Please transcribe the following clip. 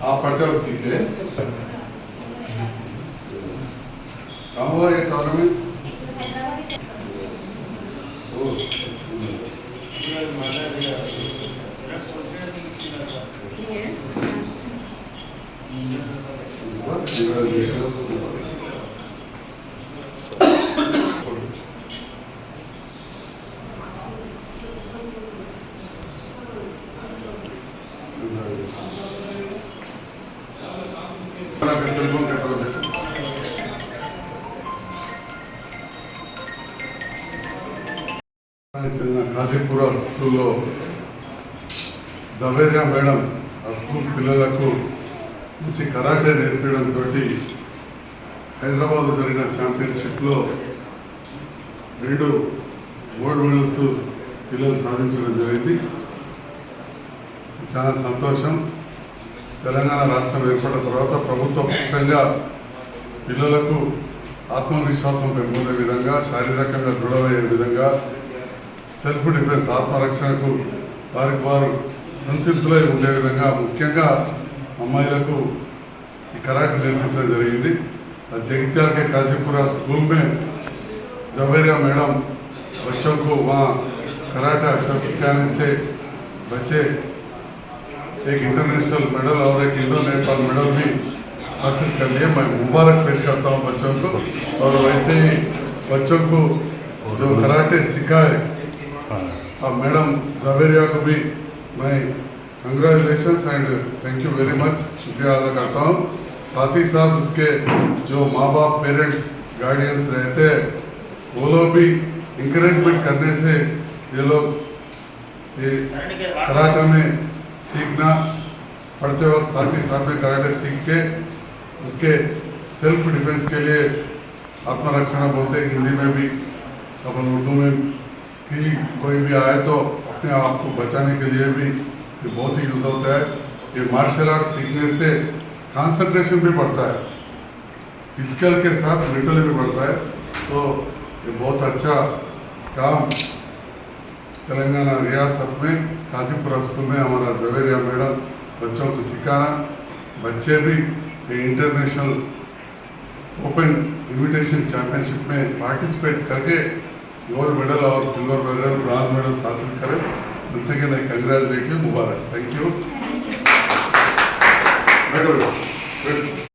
आप पढ़ते हो सीखे कहाँ हुआ ये टूर्नामेंट? సెల్ఫోన్ కట్టలో చెందిన కాశీపుర స్కూల్లో జవేరియా మేడం ఆ స్కూల్ పిల్లలకు మంచి కరాటే నేర్పించడంతో హైదరాబాద్లో జరిగిన ఛాంపియన్షిప్లో 2 గోల్డ్ మెడల్స్ పిల్లలు సాధించడం జరిగింది. చాలా సంతోషం. తెలంగాణ రాష్ట్రం ఏర్పడిన తర్వాత ప్రభుత్వ పక్షంగా పిల్లలకు ఆత్మవిశ్వాసం పెంపొందే విధంగా, శారీరకంగా దృఢమయ్యే విధంగా, సెల్ఫ్ డిఫెన్స్ ఆత్మరక్షణకు వారికి వారు సంసిద్ధులై ఉండే విధంగా ముఖ్యంగా అమ్మాయిలకు ఈ కరాటే నేర్పించడం జరిగింది. जगित्याल के काशीपुरा स्कूल में जवेरिया मैडम बच्चों को वहाँ कराटा अच्छा सिखाने से बच्चे एक इंटरनेशनल मेडल और एक इंडो नेपाल मेडल भी हासिल कर लिए. मैं मुबारक पेश करता हूँ बच्चों को. और वैसे ही बच्चों को जो कराटे सिखाए और मैडम जवेरिया को भी मैं congratulations and thank you very much शुक्रिया अदा करता हूँ. साथ ही साथ उसके जो माँ बाप पेरेंट्स गार्डियंस रहते हैं वो लोग भी इंकरेजमेंट करने से ये लोग ये कराटे में सीखना पढ़ते वक्त साथ ही साथ में कराटे सीख के उसके सेल्फ डिफेंस के लिए आत्मरक्षण बोलते हैं हिंदी में भी, अपन उर्दू में कि कोई भी आए तो अपने आप को बचाने के लिए भी ये बहुत ही यूज़ होता है. ये मार्शल आर्ट सीखने से कंसंट्रेशन भी बढ़ता है, फिजिकल के साथ मेंटल भी बढ़ता है. तो ये बहुत अच्छा काम तेलंगाना रियासत में काशीपुरा स्कूल में हमारा जवेरिया मैडम बच्चों को सिखाना, बच्चे भी इंटरनेशनल ओपन इन्विटेशन चैंपियनशिप में पार्टिसिपेट करके गोल्ड मेडल और सिल्वर मेडल, ब्रॉन्ज मेडल हासिल करें. उनसे के मैं कंग्रेचुलेट मुबारक. Thank you.